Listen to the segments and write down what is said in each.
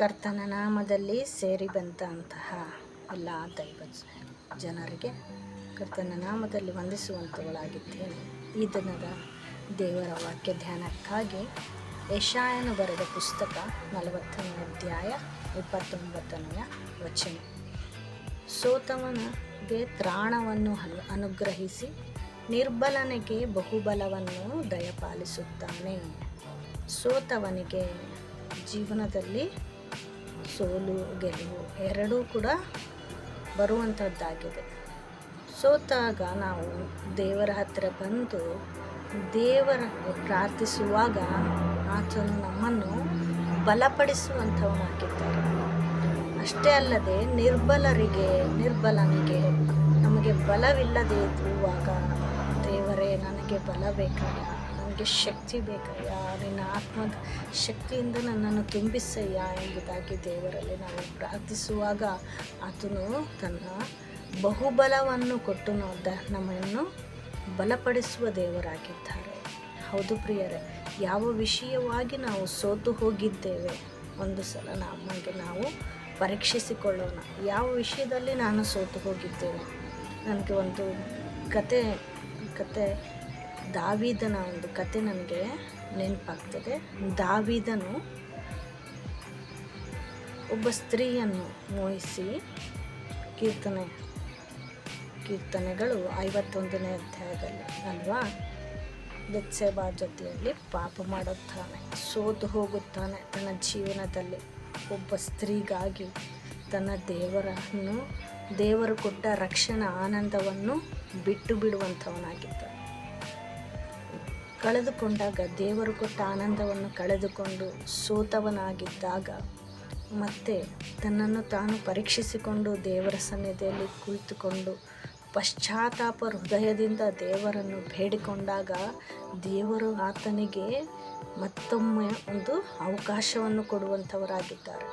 ಕರ್ತನ ನಾಮದಲ್ಲಿ ಸೇರಿ ಬಂದಂತಹ ಎಲ್ಲ ದೈವ ಜನರಿಗೆ ಕರ್ತನ ನಾಮದಲ್ಲಿ ವಂದಿಸುವಂಥವಳಾಗಿದ್ದೇನೆ. ಈ ದಿನದ ದೇವರ ವಾಕ್ಯ ಧ್ಯಾನಕ್ಕಾಗಿ ಯೆಶಾಯನು ಬರೆದ ಪುಸ್ತಕ 40ನೇ ಅಧ್ಯಾಯ 29ನೇ ವಚನ. ಸೋತವನಿಗೆ ತ್ರಾಣವನ್ನು ಅನುಗ್ರಹಿಸಿ ನಿರ್ಬಲನಿಗೆ ಬಹುಬಲವನ್ನು ದಯಪಾಲಿಸುತ್ತಾನೆ. ಸೋತವನಿಗೆ ಜೀವನದಲ್ಲಿ ಸೋಲು ಗೆಲುವು ಎರಡೂ ಕೂಡ ಬರುವಂಥದ್ದಾಗಿದೆ. ಸೋತಾಗ ನಾವು ದೇವರ ಹತ್ತಿರ ಬಂದು ದೇವರನ್ನು ಪ್ರಾರ್ಥಿಸುವಾಗ ಆತನು ನಮ್ಮನ್ನು ಬಲಪಡಿಸುವಂಥವನಾಗಿದ್ದಾರೆ. ಅಷ್ಟೇ ಅಲ್ಲದೆ ನಿರ್ಬಲನಿಗೆ ನಮಗೆ ಬಲವಿಲ್ಲದೆ ಇರುವಾಗ ದೇವರೇ ನನಗೆ ಬಲ ಬೇಕಯ್ಯ, ನನಗೆ ಶಕ್ತಿ ಬೇಕಯ್ಯ, ನಿನ್ನ ಆತ್ಮದ ಶಕ್ತಿಯಿಂದ ನನ್ನನ್ನು ತುಂಬಿಸಯ್ಯ ಎಂಬುದಾಗಿ ದೇವರಲ್ಲಿ ನಾವು ಪ್ರಾರ್ಥಿಸುವಾಗ ಆತನು ತನ್ನ ಬಹುಬಲವನ್ನು ಕೊಟ್ಟು ನಮ್ಮನ್ನು ಬಲಪಡಿಸುವ ದೇವರಾಗಿದ್ದಾರೆ. ಹೌದು ಪ್ರಿಯರೇ, ಯಾವ ವಿಷಯವಾಗಿ ನಾವು ಸೋತು ಹೋಗಿದ್ದೇವೆ ಒಂದು ಸಲ ನಮಗೆ ನಾವು ಪರೀಕ್ಷಿಸಿಕೊಳ್ಳೋಣ. ಯಾವ ವಿಷಯದಲ್ಲಿ ನಾನು ಸೋತು ಹೋಗಿದ್ದೇನೆ? ನನಗೆ ಒಂದು ಕತೆ ದಾವೀದನ ಒಂದು ಕತೆ ನನಗೆ ನೆನಪಾಗ್ತದೆ. ದಾವೀದನು ಒಬ್ಬ ಸ್ತ್ರೀಯನ್ನು ಮೋಹಿಸಿ ಕೀರ್ತನೆಗಳು 51ನೇ ಅಧ್ಯಾಯದಲ್ಲಿ ಅಲ್ವಾ, ಬೆತ್ಷೆಬಾ ಜೊತೆಯಲ್ಲಿ ಪಾಪ ಮಾಡುತ್ತಾನೆ, ಸೋತು ಹೋಗುತ್ತಾನೆ. ತನ್ನ ಜೀವನದಲ್ಲಿ ಒಬ್ಬ ಸ್ತ್ರೀಗಾಗಿ ತನ್ನ ದೇವರು ಕೊಟ್ಟ ರಕ್ಷಣಾ ಆನಂದವನ್ನು ಬಿಟ್ಟು ಬಿಡುವಂಥವನಾಗಿದ್ದ. ಕಳೆದುಕೊಂಡಾಗ ದೇವರು ಕೊಟ್ಟ ಆನಂದವನ್ನು ಕಳೆದುಕೊಂಡು ಸೋತವನಾಗಿದ್ದಾಗ ಮತ್ತೆ ತನ್ನನ್ನು ತಾನು ಪರೀಕ್ಷಿಸಿಕೊಂಡು ದೇವರ ಸನ್ನಿಧಿಯಲ್ಲಿ ಕುಳಿತುಕೊಂಡು ಪಶ್ಚಾತ್ತಾಪ ಹೃದಯದಿಂದ ದೇವರನ್ನು ಬೇಡಿಕೊಂಡಾಗ ದೇವರು ಆತನಿಗೆ ಮತ್ತೊಮ್ಮೆ ಒಂದು ಅವಕಾಶವನ್ನು ಕೊಡುವಂಥವರಾಗಿದ್ದಾರೆ.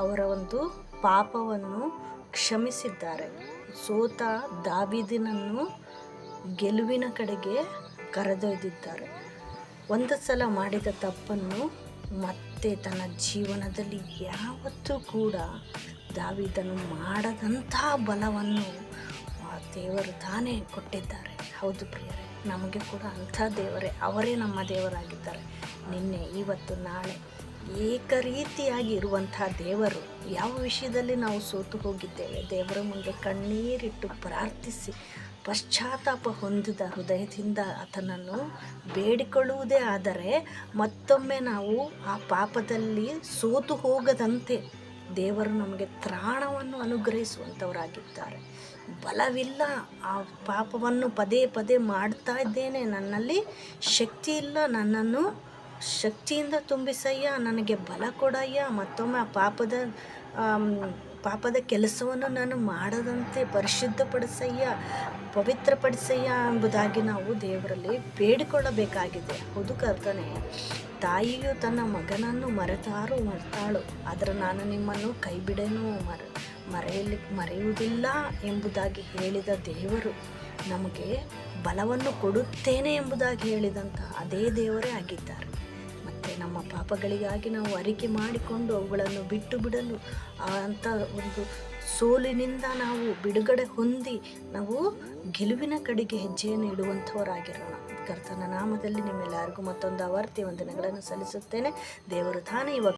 ಅವರ ಒಂದು ಪಾಪವನ್ನು ಕ್ಷಮಿಸಿದ್ದಾರೆ. ಸೋತ ದಾವೀದನನ್ನು ಗೆಲುವಿನ ಕಡೆಗೆ ಕರೆದೊಯ್ದಿದ್ದಾರೆ. ಒಂದು ಸಲ ಮಾಡಿದ ತಪ್ಪನ್ನು ಮತ್ತೆ ತನ್ನ ಜೀವನದಲ್ಲಿ ಯಾವತ್ತೂ ಕೂಡ ದಾವೀದನು ಮಾಡದಂತಹ ಬಲವನ್ನು ದೇವರು ತಾನೇ ಕೊಟ್ಟಿದ್ದಾರೆ. ಹೌದು ಪ್ರಿಯರೇ, ನಮಗೆ ಕೂಡ ಅಂಥ ದೇವರೇ, ಅವರೇ ನಮ್ಮ ದೇವರಾಗಿದ್ದಾರೆ. ನಿನ್ನೆ ಇವತ್ತು ನಾಳೆ ಏಕರೀತಿಯಾಗಿ ಇರುವಂಥ ದೇವರು. ಯಾವ ವಿಷಯದಲ್ಲಿ ನಾವು ಸೋತು ಹೋಗಿದ್ದೇವೆ ದೇವರ ಮುಂದೆ ಕಣ್ಣೀರಿಟ್ಟು ಪ್ರಾರ್ಥಿಸಿ ಪಶ್ಚಾತ್ತಾಪ ಹೊಂದಿದ ಹೃದಯದಿಂದ ಆತನನ್ನು ಬೇಡಿಕೊಳ್ಳುವುದೇ ಆದರೆ ಮತ್ತೊಮ್ಮೆ ನಾವು ಆ ಪಾಪದಲ್ಲಿ ಸೋತು ಹೋಗದಂತೆ ದೇವರು ನಮಗೆ ತ್ರಾಣವನ್ನು ಅನುಗ್ರಹಿಸುವಂಥವರಾಗಿದ್ದಾರೆ. ಬಲವಿಲ್ಲ, ಆ ಪಾಪವನ್ನು ಪದೇ ಪದೇ ಮಾಡ್ತಾ ಇದ್ದೇನೆ, ನನ್ನಲ್ಲಿ ಶಕ್ತಿ ಇಲ್ಲ, ನನ್ನನ್ನು ಶಕ್ತಿಯಿಂದ ತುಂಬಿಸಯ್ಯ, ನನಗೆ ಬಲ ಕೊಡಯ್ಯ, ಮತ್ತೊಮ್ಮೆ ಆ ಪಾಪದ ಕೆಲಸವನ್ನು ನಾನು ಮಾಡದಂತೆ ಪರಿಶುದ್ಧಪಡಿಸಯ್ಯ, ಪವಿತ್ರಪಡಿಸಯ್ಯ ಎಂಬುದಾಗಿ ನಾವು ದೇವರಲ್ಲಿ ಬೇಡಿಕೊಳ್ಳಬೇಕಾಗಿದೆ. ಹೌದು ಕರ್ತನೇ, ತಾಯಿಯು ತನ್ನ ಮಗನನ್ನು ಮರೆತಾಳು, ಆದರೆ ನಾನು ನಿಮ್ಮನ್ನು ಕೈ ಬಿಡೆನು, ಮರೆಯುವುದಿಲ್ಲ ಎಂಬುದಾಗಿ ಹೇಳಿದ ದೇವರು ನಮಗೆ ಬಲವನ್ನು ಕೊಡುತ್ತೇನೆ ಎಂಬುದಾಗಿ ಹೇಳಿದಂಥ ಅದೇ ದೇವರೇ ಆಗಿದ್ದಾರೆ. ಮತ್ತು ನಮ್ಮ ಪಾಪಗಳಿಗಾಗಿ ನಾವು ಅರಿಕೆ ಮಾಡಿಕೊಂಡು ಅವುಗಳನ್ನು ಬಿಟ್ಟು ಬಿಡಲು ಅಂಥ ಒಂದು ಸೋಲಿನಿಂದ ನಾವು ಬಿಡುಗಡೆ ಹೊಂದಿ ನಾವು ಗೆಲುವಿನ ಕಡೆಗೆ ಹೆಜ್ಜೆಯನ್ನು ಇಡುವಂಥವರಾಗಿರೋಣ. ಕರ್ತನ ನಾಮದಲ್ಲಿ ನಿಮ್ಮೆಲ್ಲರಿಗೂ ಮತ್ತೊಂದು ಆವರ್ತಿ ವಂದನೆಗಳನ್ನು ಸಲ್ಲಿಸುತ್ತೇನೆ. ದೇವರು ತಾನೇ ಇವಾಗ